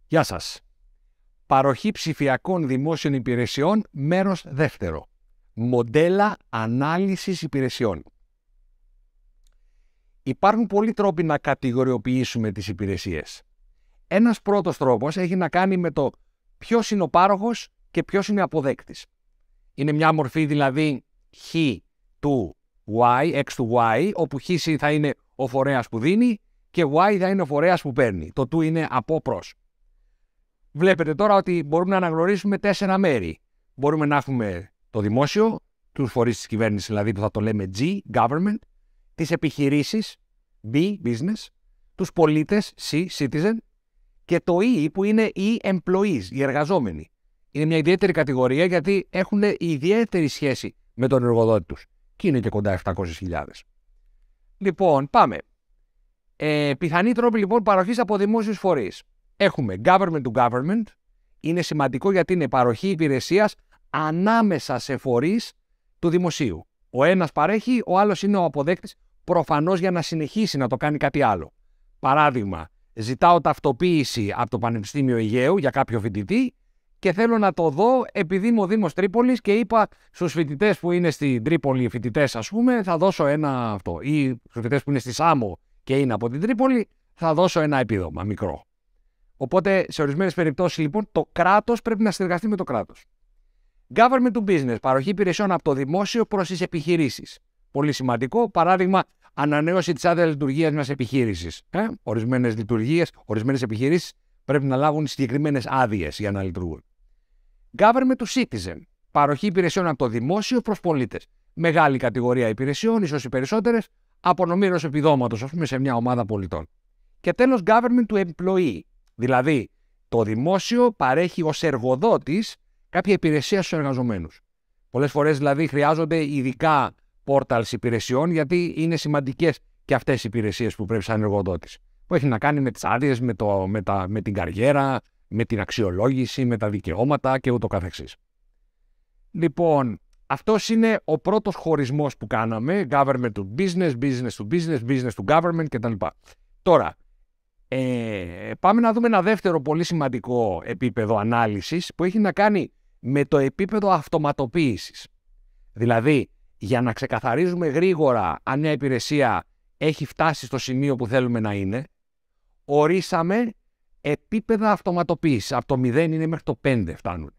Γεια σας. Παροχή ψηφιακών δημόσιων υπηρεσιών, μέρος δεύτερο. Μοντέλα ανάλυσης υπηρεσιών. Υπάρχουν πολλοί τρόποι να κατηγοριοποιήσουμε τις υπηρεσίες. Ένας πρώτος τρόπος έχει να κάνει με το ποιος είναι ο πάροχος και ποιος είναι ο αποδέκτης. Είναι μια μορφή δηλαδή χ του y, x του y, όπου χ θα είναι ο φορέας που δίνει και y θα είναι ο φορέας που παίρνει. Το του είναι από προς. Βλέπετε τώρα ότι μπορούμε να αναγνωρίσουμε 4 μέρη. Μπορούμε να έχουμε το δημόσιο, τους φορείς της κυβέρνησης δηλαδή που θα το λέμε G, government, τις επιχειρήσεις, B, business, τους πολίτες, C, citizen, και το E που είναι οι employees, οι εργαζόμενοι. Είναι μια ιδιαίτερη κατηγορία γιατί έχουν ιδιαίτερη σχέση με τον εργοδότη τους. Και είναι και κοντά 700.000. Λοιπόν, πάμε. Πιθανή τρόποι λοιπόν παροχής από δημόσιους φορείς. Έχουμε government to government. Είναι σημαντικό γιατί είναι παροχή υπηρεσίας ανάμεσα σε φορείς του δημοσίου. Ο ένας παρέχει, ο άλλος είναι ο αποδέκτης, προφανώς για να συνεχίσει να το κάνει κάτι άλλο. Παράδειγμα, ζητάω ταυτοποίηση από το Πανεπιστήμιο Αιγαίου για κάποιο φοιτητή και θέλω να το δω επειδή είμαι ο Δήμος Τρίπολης και είπα στους φοιτητές που είναι στην Τρίπολη, φοιτητές ας πούμε, θα δώσω ένα αυτό. Ή στους φοιτητές που είναι στη Σάμο και είναι από την Τρίπολη, θα δώσω ένα επίδομα μικρό. Οπότε σε ορισμένες περιπτώσεις λοιπόν το κράτος πρέπει να συνεργαστεί με το κράτος. Government to business, παροχή υπηρεσιών από το δημόσιο προς τις επιχειρήσεις. Πολύ σημαντικό. Παράδειγμα, ανανέωση της άδειας λειτουργίας μιας επιχείρησης. Ορισμένες επιχειρήσεις πρέπει να λάβουν συγκεκριμένες άδειες για να λειτουργούν. Government to citizen, παροχή υπηρεσιών από το δημόσιο προς πολίτες. Μεγάλη κατηγορία υπηρεσιών, ίσως οι περισσότερες, απονομή ενός επιδόματος, ας πούμε, σε μια ομάδα πολιτών. Και τέλος, government to employee, δηλαδή το δημόσιο παρέχει ως εργοδότης κάποια υπηρεσία στους εργαζομένους. Πολλές φορές δηλαδή χρειάζονται ειδικά portals υπηρεσιών γιατί είναι σημαντικές και αυτές οι υπηρεσίες που πρέπει σαν εργοδότης. Που έχει να κάνει με τις άδειες, με την καριέρα, με την αξιολόγηση, με τα δικαιώματα και ούτω καθεξής. Λοιπόν, αυτός είναι ο πρώτος χωρισμός που κάναμε. Government to business, business to business, business to government κτλ. Τώρα, πάμε να δούμε ένα δεύτερο πολύ σημαντικό επίπεδο ανάλυσης που έχει να κάνει με το επίπεδο αυτοματοποίησης. Δηλαδή, για να ξεκαθαρίζουμε γρήγορα αν μια υπηρεσία έχει φτάσει στο σημείο που θέλουμε να είναι, ορίσαμε επίπεδα αυτοματοποίησης. Από το 0 είναι μέχρι το 5 φτάνουν.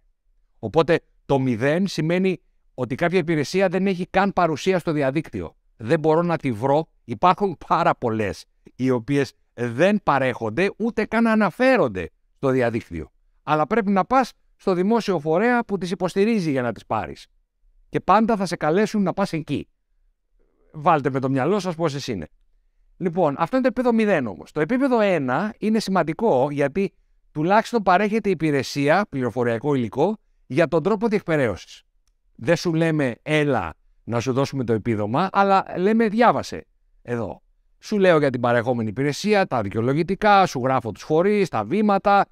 Οπότε το 0 σημαίνει ότι κάποια υπηρεσία δεν έχει καν παρουσία στο διαδίκτυο. Δεν μπορώ να τη βρω. Υπάρχουν πάρα πολλές οι οποίες δεν παρέχονται ούτε καν αναφέρονται στο διαδίκτυο. Αλλά πρέπει να πας στο δημόσιο φορέα που τις υποστηρίζει για να τις πάρεις. Και πάντα θα σε καλέσουν να πας εκεί. Βάλτε με το μυαλό σας πόσες είναι. Λοιπόν, αυτό είναι το επίπεδο 0 όμως. Το επίπεδο 1 είναι σημαντικό γιατί τουλάχιστον παρέχεται υπηρεσία, πληροφοριακό υλικό, για τον τρόπο διεκπεραίωσης. Δεν σου λέμε έλα να σου δώσουμε το επίδομα, αλλά λέμε διάβασε εδώ. Σου λέω για την παρεχόμενη υπηρεσία, τα δικαιολογητικά, σου γράφω τους φορείς, τα βήματα.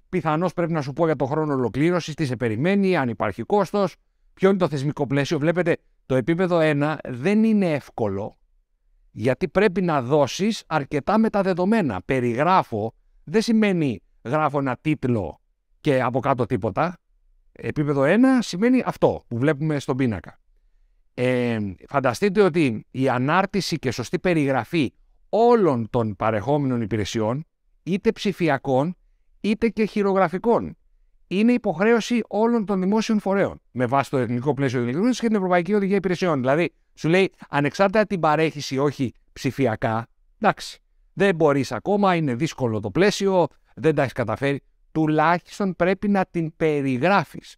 Πιθανώς πρέπει να σου πω για το χρόνο ολοκλήρωσης, τι σε περιμένει, αν υπάρχει κόστος, ποιο είναι το θεσμικό πλαίσιο. Βλέπετε, το επίπεδο 1 δεν είναι εύκολο, γιατί πρέπει να δώσεις αρκετά μεταδεδομένα. Περιγράφω δεν σημαίνει γράφω ένα τίτλο και από κάτω τίποτα. Επίπεδο 1 σημαίνει αυτό που βλέπουμε στον πίνακα. Φανταστείτε ότι η ανάρτηση και σωστή περιγραφή όλων των παρεχόμενων υπηρεσιών, είτε ψηφιακών είτε και χειρογραφικών, είναι υποχρέωση όλων των δημόσιων φορέων με βάση το εθνικό πλαίσιο λειτουργίας και την Ευρωπαϊκή Οδηγία Υπηρεσιών. Δηλαδή, σου λέει ανεξάρτητα την παρέχηση ή όχι ψηφιακά, εντάξει, δεν μπορείς ακόμα, είναι δύσκολο το πλαίσιο, δεν τα έχεις καταφέρει. Τουλάχιστον πρέπει να την περιγράφεις,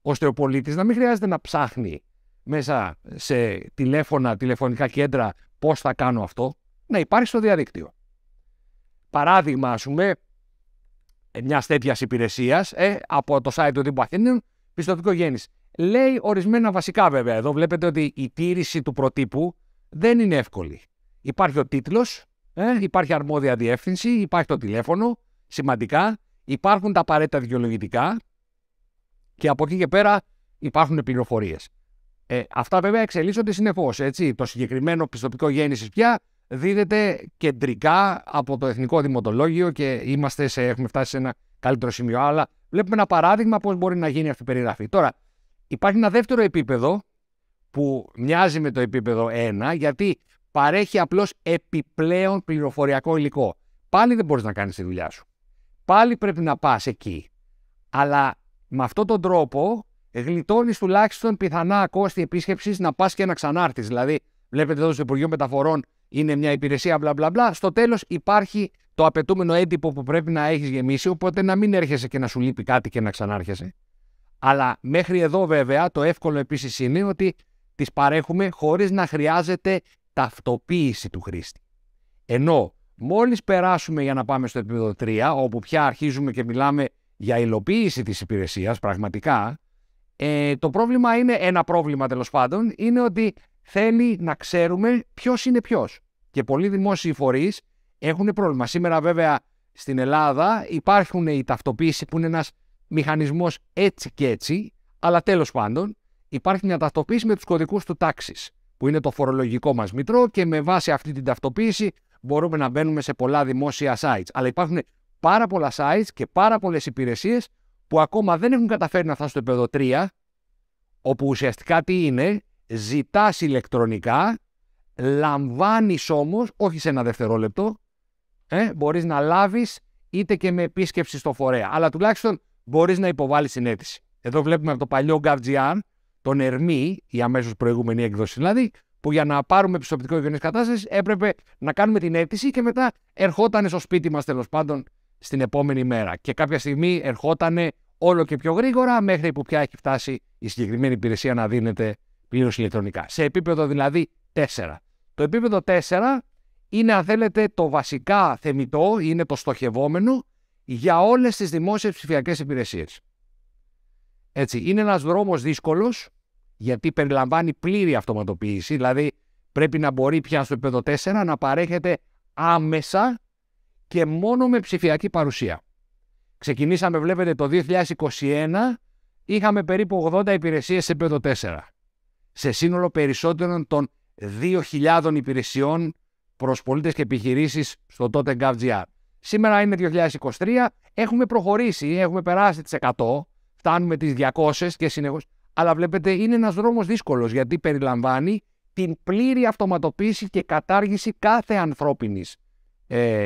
ώστε ο πολίτης να μην χρειάζεται να ψάχνει μέσα σε τηλεφωνικά κέντρα πώς θα κάνω αυτό, να υπάρχει στο διαδίκτυο. Παράδειγμα, ας πούμε, μια τέτοια υπηρεσία από το site του Δήμου Αθηναίων, πιστωτικό γέννηση. Λέει ορισμένα βασικά βέβαια. Εδώ βλέπετε ότι η τήρηση του προτύπου δεν είναι εύκολη. Υπάρχει ο τίτλος, υπάρχει αρμόδια διεύθυνση, υπάρχει το τηλέφωνο, σημαντικά, υπάρχουν τα απαραίτητα δικαιολογητικά και από εκεί και πέρα υπάρχουν πληροφορίες. Αυτά βέβαια εξελίσσονται συνεχώς. Το συγκεκριμένο πιστωτικό γέννησης πια δίδεται κεντρικά από το Εθνικό Δημοτολόγιο και έχουμε φτάσει σε ένα καλύτερο σημείο. Αλλά βλέπουμε ένα παράδειγμα πώς μπορεί να γίνει αυτή η περιγραφή. Τώρα, υπάρχει ένα δεύτερο επίπεδο που μοιάζει με το επίπεδο 1, γιατί παρέχει απλώς επιπλέον πληροφοριακό υλικό. Πάλι δεν μπορείς να κάνεις τη δουλειά σου. Πάλι πρέπει να πας εκεί. Αλλά με αυτόν τον τρόπο γλιτώνεις τουλάχιστον πιθανά κόστη επίσκεψης να πας και να ξανάρθεις. Δηλαδή, βλέπετε εδώ στο Υπουργείο Μεταφορών είναι μια υπηρεσία μπλα μπλα μπλα. Στο τέλος υπάρχει το απαιτούμενο έντυπο που πρέπει να έχεις γεμίσει, οπότε να μην έρχεσαι και να σου λείπει κάτι και να ξανάρχεσαι. Αλλά μέχρι εδώ βέβαια το εύκολο επίσης είναι ότι τις παρέχουμε χωρίς να χρειάζεται ταυτοποίηση του χρήστη. Ενώ μόλις περάσουμε για να πάμε στο επίπεδο 3, όπου πια αρχίζουμε και μιλάμε για υλοποίηση της υπηρεσίας πραγματικά, το πρόβλημα είναι, ένα πρόβλημα τέλος πάντων, είναι ότι θέλει να ξέρουμε ποιος είναι ποιος. Και πολλοί δημόσιοι φορείς έχουν πρόβλημα. Σήμερα βέβαια στην Ελλάδα υπάρχουν η ταυτοποίηση που είναι ένας μηχανισμός έτσι και έτσι, αλλά τέλος πάντων υπάρχει μια ταυτοποίηση με τους κωδικούς του τάξης, που είναι το φορολογικό μας μητρό και με βάση αυτή την ταυτοποίηση μπορούμε να μπαίνουμε σε πολλά δημόσια sites. Αλλά υπάρχουν πάρα πολλά sites και πάρα πολλές υπηρεσίες που ακόμα δεν έχουν καταφέρει να φτάσουν στο επίπεδο 3, όπου ουσιαστικά τι είναι, ζητάς ηλεκτρονικά, λαμβάνεις όμως, όχι σε ένα δευτερόλεπτο, μπορείς να λάβεις είτε και με επίσκεψη στο φορέα, αλλά τουλάχιστον μπορείς να υποβάλεις την αίτηση. Εδώ βλέπουμε από το παλιό GovGR, τον Ερμή, η αμέσως προηγούμενη έκδοση δηλαδή, που για να πάρουμε πιστοποιητικό υγιεινής κατάστασης έπρεπε να κάνουμε την αίτηση και μετά ερχόταν στο σπίτι μας τέλος πάντων στην επόμενη μέρα. Και κάποια στιγμή ερχόταν όλο και πιο γρήγορα μέχρι που πια έχει φτάσει η συγκεκριμένη υπηρεσία να δίνεται πλήρως ηλεκτρονικά. Σε επίπεδο δηλαδή 4. Το επίπεδο 4 είναι, αν θέλετε, το βασικά θεμιτό, είναι το στοχευόμενο για όλες τις δημόσιες ψηφιακές υπηρεσίες. Έτσι, είναι ένας δρόμος δύσκολος, γιατί περιλαμβάνει πλήρη αυτοματοποίηση, δηλαδή πρέπει να μπορεί πια στο επίπεδο 4 να παρέχεται άμεσα και μόνο με ψηφιακή παρουσία. Ξεκινήσαμε, βλέπετε, το 2021, είχαμε περίπου 80 υπηρεσίες σε επίπεδο 4, σε σύνολο περισσότερων των 2.000 υπηρεσιών προς πολίτες και επιχειρήσεις στο τότε GovGR. Σήμερα είναι 2023, έχουμε προχωρήσει, έχουμε περάσει τις 100, φτάνουμε τις 200 και συνεχώς. Αλλά βλέπετε είναι ένας δρόμος δύσκολος, γιατί περιλαμβάνει την πλήρη αυτοματοποίηση και κατάργηση κάθε ανθρώπινης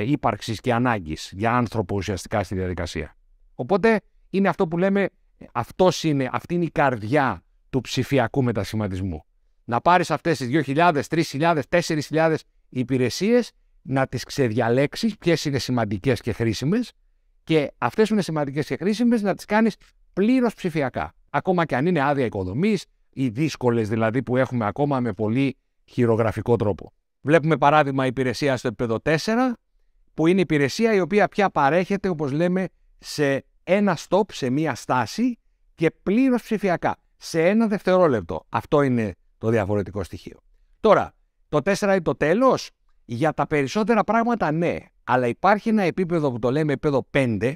ύπαρξης και ανάγκης για άνθρωπο ουσιαστικά στη διαδικασία. Οπότε είναι αυτό που λέμε, αυτή είναι η καρδιά του ψηφιακού μετασχηματισμού. Να πάρεις αυτές τις 2.000, 3.000, 4.000 υπηρεσίες, να τις ξεδιαλέξεις ποιες είναι σημαντικές και χρήσιμες και αυτές που είναι σημαντικές και χρήσιμες να τις κάνεις πλήρως ψηφιακά. Ακόμα και αν είναι άδεια οικοδομής ή δύσκολες δηλαδή που έχουμε ακόμα με πολύ χειρογραφικό τρόπο. Βλέπουμε παράδειγμα υπηρεσία στο επίπεδο 4, που είναι υπηρεσία η οποία πια παρέχεται, όπως λέμε, σε ένα stop, σε μία στάση και πλήρως ψηφιακά, σε ένα δευτερόλεπτο. Αυτό είναι το διαφορετικό στοιχείο. Τώρα, το 4 είναι το τέλος. Για τα περισσότερα πράγματα ναι, αλλά υπάρχει ένα επίπεδο που το λέμε επίπεδο 5,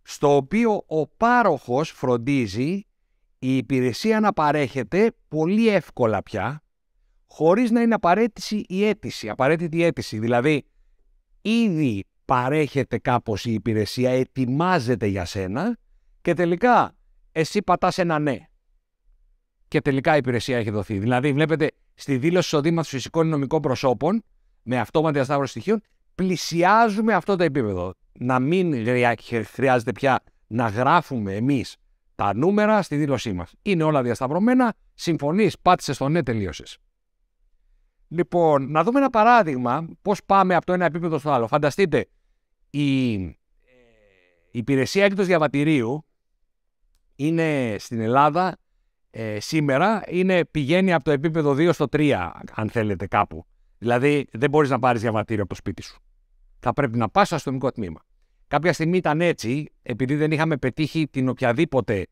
στο οποίο ο πάροχος φροντίζει η υπηρεσία να παρέχεται πολύ εύκολα πια, χωρίς να είναι απαραίτητη η αίτηση. Δηλαδή, ήδη παρέχεται κάπως η υπηρεσία, ετοιμάζεται για σένα και τελικά εσύ πατάς ένα ναι. Και τελικά η υπηρεσία έχει δοθεί. Δηλαδή, βλέπετε στη δήλωση εισοδήματος φυσικών ή νομικών προσώπων, με αυτόματη διασταύρωση στοιχείων, πλησιάζουμε αυτό το επίπεδο. Να μην χρειάζεται πια να γράφουμε εμείς τα νούμερα στη δήλωσή μας. Είναι όλα διασταυρωμένα, συμφωνείς, πάτησες στο ναι, τελείωσες. Λοιπόν, να δούμε ένα παράδειγμα πώς πάμε από το ένα επίπεδο στο άλλο. Φανταστείτε, η υπηρεσία έκδοσης διαβατηρίου είναι στην Ελλάδα σήμερα, πηγαίνει από το επίπεδο 2 στο 3, αν θέλετε κάπου. Δηλαδή δεν μπορείς να πάρεις διαβατήριο από το σπίτι σου. Θα πρέπει να πας στο αστυνομικό τμήμα. Κάποια στιγμή ήταν έτσι, επειδή δεν είχαμε πετύχει την οποιαδήποτε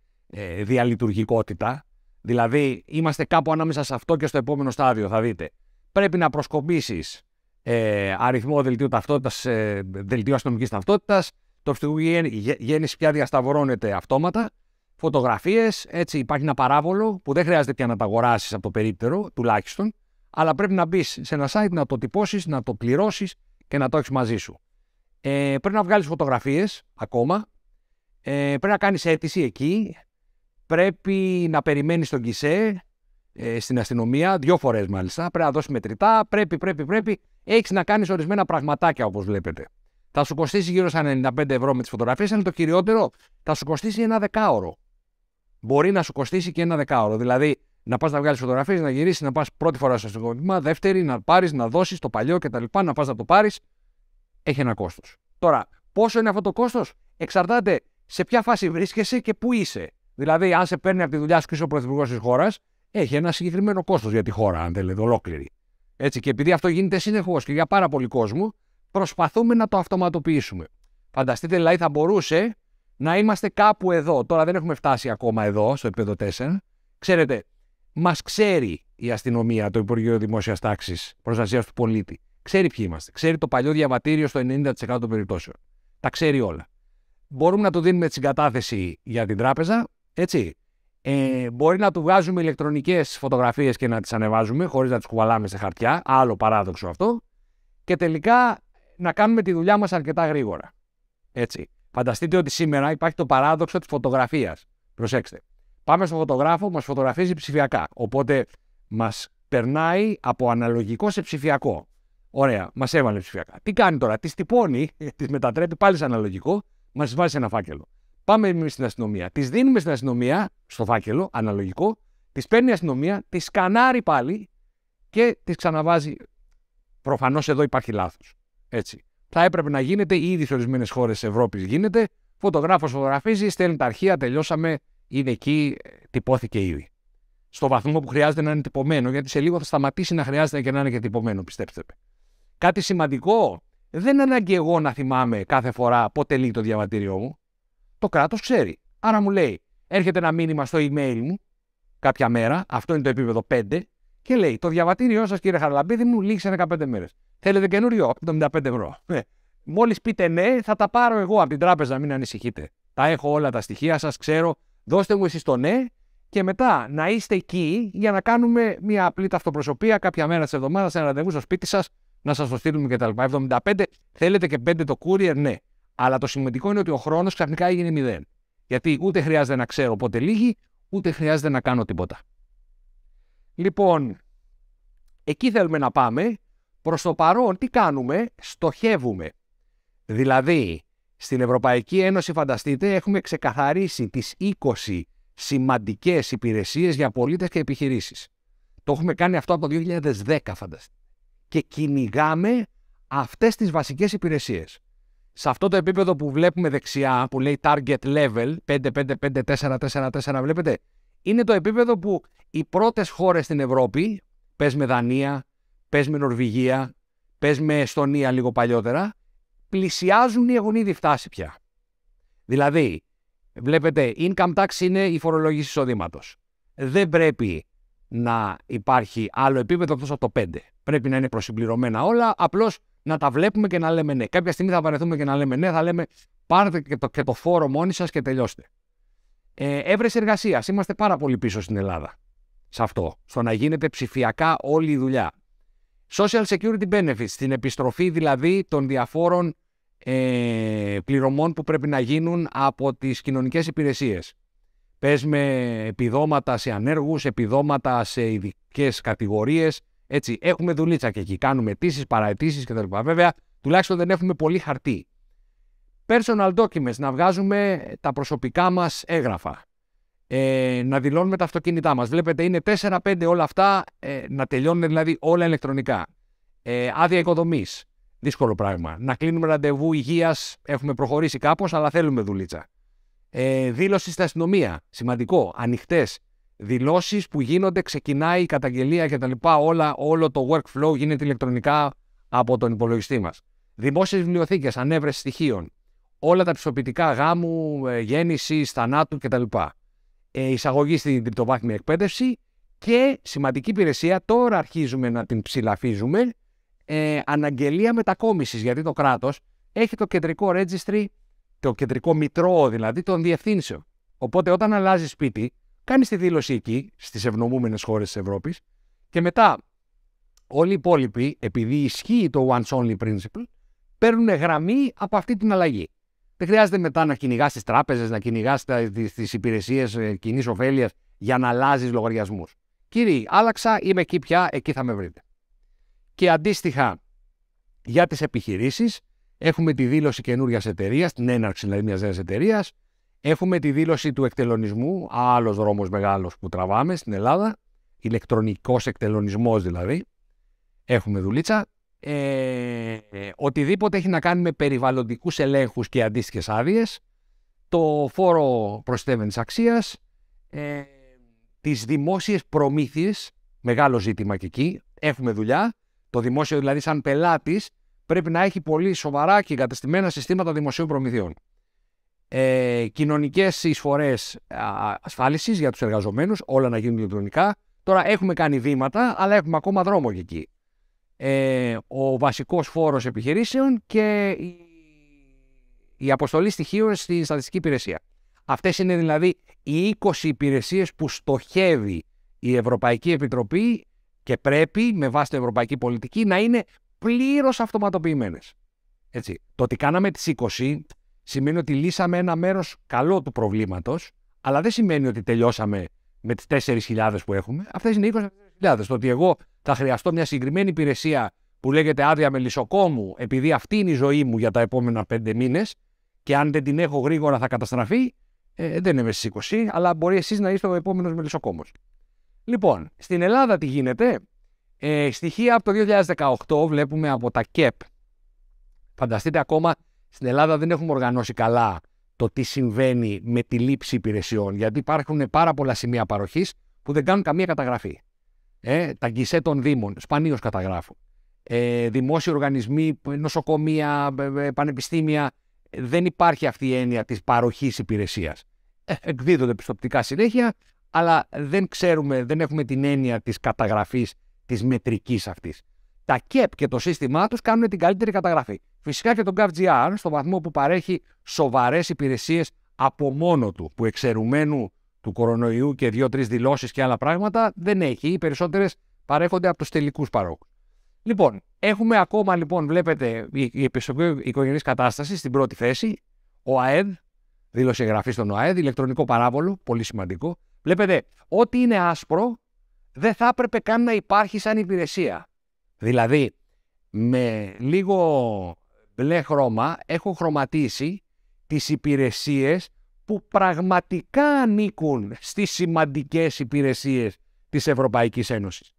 διαλειτουργικότητα, δηλαδή είμαστε κάπου ανάμεσα σε αυτό και στο επόμενο στάδιο, θα δείτε. Πρέπει να προσκομίσεις αριθμό δελτίου ταυτότητας, δελτίου αστυνομικής ταυτότητας, το ψηφιακό γέννηση πια διασταυρώνεται αυτόματα, φωτογραφίες, έτσι υπάρχει ένα παράβολο που δεν χρειάζεται πια να τα αγοράσεις από το περίπτερο, τουλάχιστον, αλλά πρέπει να μπεις σε ένα site, να το τυπώσεις, να το πληρώσεις και να το έχεις μαζί σου. Πρέπει να βγάλεις φωτογραφίες ακόμα. Πρέπει να κάνεις αίτηση εκεί. Πρέπει να περιμένεις τον γκισέ στην αστυνομία, 2 φορές μάλιστα. Πρέπει να δώσεις μετρητά. Πρέπει. Έχεις να κάνεις ορισμένα πραγματάκια, όπως βλέπετε. Θα σου κοστίσει γύρω στα 95 ευρώ με τις φωτογραφίες, αλλά το κυριότερο θα σου κοστίσει ένα δεκάωρο. Μπορεί να σου κοστίσει και ένα δεκάωρο. Δηλαδή, να πας να βγάλεις φωτογραφίες, να γυρίσεις, να πας πρώτη φορά στο αστυνομικό, δεύτερη, να πάρεις, να δώσεις το παλιό κτλ. Να πας να το πάρεις. Έχει ένα κόστος. Τώρα, πόσο είναι αυτό το κόστος, εξαρτάται σε ποια φάση βρίσκεσαι και πού είσαι. Δηλαδή, αν σε παίρνει από τη δουλειά σου και είσαι ο πρωθυπουργός της χώρας, έχει ένα συγκεκριμένο κόστος για τη χώρα, αν θέλετε, ολόκληρη. Έτσι, και επειδή αυτό γίνεται συνεχώς και για πάρα πολύ κόσμο, προσπαθούμε να το αυτοματοποιήσουμε. Φανταστείτε, δηλαδή, θα μπορούσε να είμαστε κάπου εδώ. Τώρα δεν έχουμε φτάσει ακόμα εδώ, στο επίπεδο 4. Ξέρετε, μας ξέρει η αστυνομία, το Υπουργείο Δημόσιας Τάξης, Προστασίας του Πολίτη. Ξέρει ποιοι είμαστε. Ξέρει το παλιό διαβατήριο στο 90% των περιπτώσεων. Τα ξέρει όλα. Μπορούμε να του δίνουμε τη συγκατάθεση για την τράπεζα, έτσι. Μπορεί να του βγάζουμε ηλεκτρονικές φωτογραφίες και να τις ανεβάζουμε, χωρίς να τις κουβαλάμε σε χαρτιά. Άλλο παράδοξο αυτό. Και τελικά να κάνουμε τη δουλειά μας αρκετά γρήγορα. Έτσι. Φανταστείτε ότι σήμερα υπάρχει το παράδοξο της φωτογραφίας. Προσέξτε. Πάμε στον φωτογράφο, μας φωτογραφίζει ψηφιακά. Οπότε μας περνάει από αναλογικό σε ψηφιακό. Ωραία, μας έβαλε ψηφιακά. Τι κάνει τώρα, τις τυπώνει, τις μετατρέπει πάλι σε αναλογικό, μας βάζει σε ένα φάκελο. Πάμε εμείς στην αστυνομία. Τις δίνουμε στην αστυνομία, στο φάκελο, αναλογικό, τις παίρνει η αστυνομία, τις σκανάρει πάλι και τις ξαναβάζει. Προφανώς εδώ υπάρχει λάθος. Έτσι. Θα έπρεπε να γίνεται, ήδη σε ορισμένες χώρες της Ευρώπης γίνεται. Φωτογράφος φωτογραφίζει, στέλνει τα αρχεία, τελειώσαμε, είναι εκεί, τυπώθηκε ήδη. Στο βαθμό που χρειάζεται να είναι τυπωμένο, γιατί σε λίγο θα σταματήσει να χρειάζεται και να είναι και τυπωμένο, πιστέψτε με. Κάτι σημαντικό, δεν ανάγκη εγώ να θυμάμαι κάθε φορά πότε λύγει το διαβατήριό μου. Το κράτος ξέρει. Άρα μου λέει, έρχεται ένα μήνυμα στο email μου κάποια μέρα, αυτό είναι το επίπεδο 5, και λέει: το διαβατήριό σας, κύριε Χαραλαμπίδη μου, λύγει σε 15 μέρες. Θέλετε καινούριο, 75 ευρώ. Μόλις πείτε ναι, θα τα πάρω εγώ από την τράπεζα, μην ανησυχείτε. Τα έχω όλα τα στοιχεία σας, ξέρω. Δώστε μου εσείς το ναι, και μετά να είστε εκεί για να κάνουμε μια απλή ταυτοπροσωπεία κάποια μέρα της εβδομάδας, ένα ραντεβού στο σπίτι σας, να σας το στείλουμε κτλ. 75, θέλετε και 5 το courier, ναι. Αλλά το σημαντικό είναι ότι ο χρόνος ξαφνικά έγινε 0. Γιατί ούτε χρειάζεται να ξέρω πότε λύγει, ούτε χρειάζεται να κάνω τίποτα. Λοιπόν, εκεί θέλουμε να πάμε. Προς το παρόν, τι κάνουμε, στοχεύουμε. Δηλαδή, στην Ευρωπαϊκή Ένωση, φανταστείτε, έχουμε ξεκαθαρίσει τις 20 σημαντικές υπηρεσίες για πολίτες και επιχειρήσεις. Το έχουμε κάνει αυτό από το 2010, φανταστείτε. Και κυνηγάμε αυτές τις βασικές υπηρεσίες. Σε αυτό το επίπεδο που βλέπουμε δεξιά, που λέει target level, 5-5-5-4-4-4, βλέπετε, είναι το επίπεδο που οι πρώτες χώρες στην Ευρώπη, πες με Δανία, πες με Νορβηγία, πες με Εστονία λίγο παλιότερα, πλησιάζουν ή έχουν ήδη φτάσει πια. Δηλαδή, βλέπετε, income tax είναι η φορολόγηση εισοδήματος. Δεν πρέπει να υπάρχει άλλο επίπεδο εκτός από το 5. Πρέπει να είναι προσυμπληρωμένα όλα, απλώς να τα βλέπουμε και να λέμε ναι. Κάποια στιγμή θα βαρεθούμε και να λέμε ναι, θα λέμε πάρτε και το φόρο μόνοι σας και τελειώστε. Έβρεση εργασίας. Είμαστε πάρα πολύ πίσω στην Ελλάδα σε αυτό, στο να γίνεται ψηφιακά όλη η δουλειά. Social Security Benefits, την επιστροφή δηλαδή των διαφόρων πληρωμών που πρέπει να γίνουν από τις κοινωνικές υπηρεσίες. Πες με επιδόματα σε ανέργους, επιδόματα σε ειδικές κατηγορίες. Έτσι, έχουμε δουλίτσα και εκεί. Κάνουμε αιτήσεις, παρααιτήσεις κτλ. Βέβαια, τουλάχιστον δεν έχουμε πολύ χαρτί. Personal documents, να βγάζουμε τα προσωπικά μας έγγραφα. Να δηλώνουμε τα αυτοκίνητά μας. Βλέπετε, είναι 4-5 όλα αυτά, να τελειώνουν δηλαδή όλα ηλεκτρονικά. Άδεια οικοδομής. Δύσκολο πράγμα. Να κλείνουμε ραντεβού υγείας. Έχουμε προχωρήσει κάπως, αλλά θέλουμε δουλίτσα. Δήλωση στην αστυνομία. Σημαντικό. Ανοιχτές δηλώσεις που γίνονται, ξεκινάει η καταγγελία κτλ. Όλο το workflow γίνεται ηλεκτρονικά από τον υπολογιστή μας. Δημόσιες βιβλιοθήκες, ανέβρεση στοιχείων. Όλα τα πιστοποιητικά γάμου, γέννησης, θανάτου κτλ. Εισαγωγή στην τριτοβάθμια εκπαίδευση και σημαντική υπηρεσία, τώρα αρχίζουμε να την ψηλαφίζουμε, αναγγελία μετακόμισης, γιατί το κράτος έχει το κεντρικό registry, το κεντρικό μητρό δηλαδή των διευθύνσεων. Οπότε όταν αλλάζει σπίτι, κάνεις τη δήλωση εκεί, στις ευνομούμενες χώρες της Ευρώπης, και μετά Όλοι οι υπόλοιποι, επειδή ισχύει το once only principle, παίρνουν γραμμή από αυτή την αλλαγή. Δεν χρειάζεται μετά να κυνηγάς τις τράπεζες, να κυνηγάς τις υπηρεσίες κοινής ωφέλειας για να αλλάζεις λογαριασμούς. Κύριοι, άλλαξα, είμαι εκεί πια, εκεί θα με βρείτε. Και αντίστοιχα, για τις επιχειρήσεις, έχουμε τη δήλωση καινούριας εταιρείας, την έναρξη δηλαδή μιας νέας εταιρείας. Έχουμε τη δήλωση του εκτελονισμού, άλλος δρόμος μεγάλος που τραβάμε στην Ελλάδα, ηλεκτρονικός εκτελονισμός δηλαδή. Έχουμε δουλίτσα. Οτιδήποτε έχει να κάνει με περιβαλλοντικούς ελέγχους και αντίστοιχες άδειες, το φόρο προστιθέμενης αξίας, τις δημόσιες προμήθειες, μεγάλο ζήτημα και εκεί, έχουμε δουλειά. Το δημόσιο δηλαδή σαν πελάτης πρέπει να έχει πολύ σοβαρά και εγκατεστημένα συστήματα δημοσίων προμηθειών. Κοινωνικές εισφορές ασφάλισης για τους εργαζομένους, όλα να γίνουν ηλεκτρονικά. Τώρα έχουμε κάνει βήματα, αλλά έχουμε ακόμα δρόμο και εκεί. Ο βασικός φόρος επιχειρήσεων και η αποστολή στοιχείων στη στατιστική υπηρεσία. Αυτές είναι δηλαδή οι 20 υπηρεσίες που στοχεύει η Ευρωπαϊκή Επιτροπή και πρέπει με βάση την ευρωπαϊκή πολιτική να είναι πλήρως αυτοματοποιημένες. Έτσι. Το ότι κάναμε τις 20 σημαίνει ότι λύσαμε ένα μέρος καλό του προβλήματος, αλλά δεν σημαίνει ότι τελειώσαμε με τις 4.000 που έχουμε. Αυτές είναι 20.000. Το ότι εγώ θα χρειαστώ μια συγκεκριμένη υπηρεσία που λέγεται άδεια μελισσοκόμου, επειδή αυτή είναι η ζωή μου για τα επόμενα 5 μήνες και αν δεν την έχω γρήγορα θα καταστραφεί, δεν είμαι στις 20, αλλά μπορεί εσείς να είστε ο επόμενος μελισσοκόμος. Λοιπόν, στην Ελλάδα τι γίνεται? Στοιχεία από το 2018 βλέπουμε από τα ΚΕΠ. Φανταστείτε, ακόμα στην Ελλάδα δεν έχουμε οργανώσει καλά το τι συμβαίνει με τη λήψη υπηρεσιών, γιατί υπάρχουν πάρα πολλά σημεία παροχής που δεν κάνουν καμία καταγραφή. Τα γκισέ των δήμων σπανίως καταγράφουν. Δημόσιοι οργανισμοί, νοσοκομεία, πανεπιστήμια, δεν υπάρχει αυτή η έννοια της παροχής υπηρεσίας. Εκδίδονται πιστοποιητικά συνέχεια, αλλά δεν ξέρουμε, δεν έχουμε την έννοια της καταγραφής, της μετρικής αυτής. Τα ΚΕΠ και το σύστημά τους κάνουν την καλύτερη καταγραφή. Φυσικά και το GovGR, στο βαθμό που παρέχει σοβαρές υπηρεσίες από μόνο του, που εξαιρουμένου του κορονοϊού και 2-3 δηλώσεις και άλλα πράγματα δεν έχει. Οι περισσότερες παρέχονται από τους τελικούς παρόχους. Λοιπόν, έχουμε ακόμα, λοιπόν, βλέπετε η επιστροφή οικογενειακής κατάστασης στην πρώτη θέση. Ο ΑΕΔ, δήλωση εγγραφή στον ΟΑΕΔ, ηλεκτρονικό παράβολο, πολύ σημαντικό. Βλέπετε, ό,τι είναι άσπρο δεν θα έπρεπε καν να υπάρχει σαν υπηρεσία. Δηλαδή, με λίγο μπλε χρώμα έχω χρωματίσει τις υπηρεσίες που πραγματικά ανήκουν στις σημαντικές υπηρεσίες της Ευρωπαϊκής Ένωσης.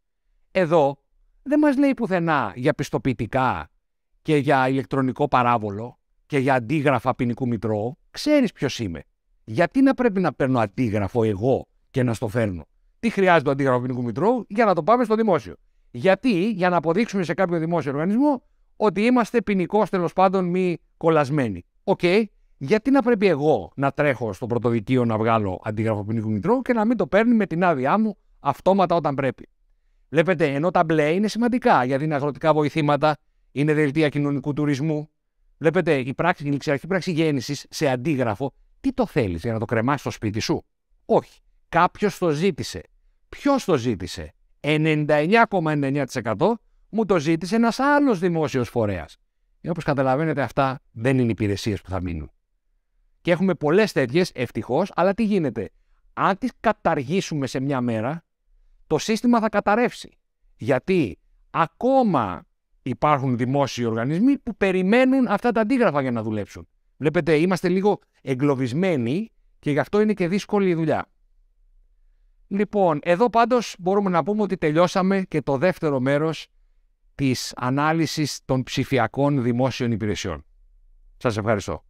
Εδώ δεν μας λέει πουθενά για πιστοποιητικά και για ηλεκτρονικό παράβολο και για αντίγραφα ποινικού μητρώου. Ξέρεις ποιος είμαι. Γιατί να πρέπει να παίρνω αντίγραφο εγώ και να στο φέρνω? Τι χρειάζεται το αντίγραφο ποινικού μητρώου? Για να το πάμε στο δημόσιο. Γιατί? Για να αποδείξουμε σε κάποιο δημόσιο οργανισμό ότι είμαστε ποινικώς τέλος πάντων μη κολλασμένοι. Οκ. Γιατί να πρέπει εγώ να τρέχω στο πρωτοδικείο να βγάλω αντίγραφο ποινικού μητρώου και να μην το παίρνει με την άδειά μου αυτόματα όταν πρέπει? Βλέπετε, ενώ τα μπλε είναι σημαντικά, γιατί είναι αγροτικά βοηθήματα, είναι δελτία κοινωνικού τουρισμού. Βλέπετε, η ληξιαρχική πράξη γέννησης σε αντίγραφο, τι το θέλεις, για να το κρεμάσεις στο σπίτι σου? Όχι. Κάποιος το ζήτησε. Ποιος το ζήτησε? 99,99% μου το ζήτησε ένας άλλος δημόσιος φορέας. Όπως καταλαβαίνετε, αυτά δεν είναι υπηρεσίες που θα μείνουν. Και έχουμε πολλές τέτοιες, ευτυχώς, αλλά τι γίνεται? Αν τις καταργήσουμε σε μια μέρα, το σύστημα θα καταρρεύσει. Γιατί ακόμα υπάρχουν δημόσιοι οργανισμοί που περιμένουν αυτά τα αντίγραφα για να δουλέψουν. Βλέπετε, είμαστε λίγο εγκλωβισμένοι και γι' αυτό είναι και δύσκολη η δουλειά. Λοιπόν, εδώ πάντως μπορούμε να πούμε ότι τελειώσαμε και το δεύτερο μέρος της ανάλυσης των ψηφιακών δημόσιων υπηρεσιών. Σας ευχαριστώ.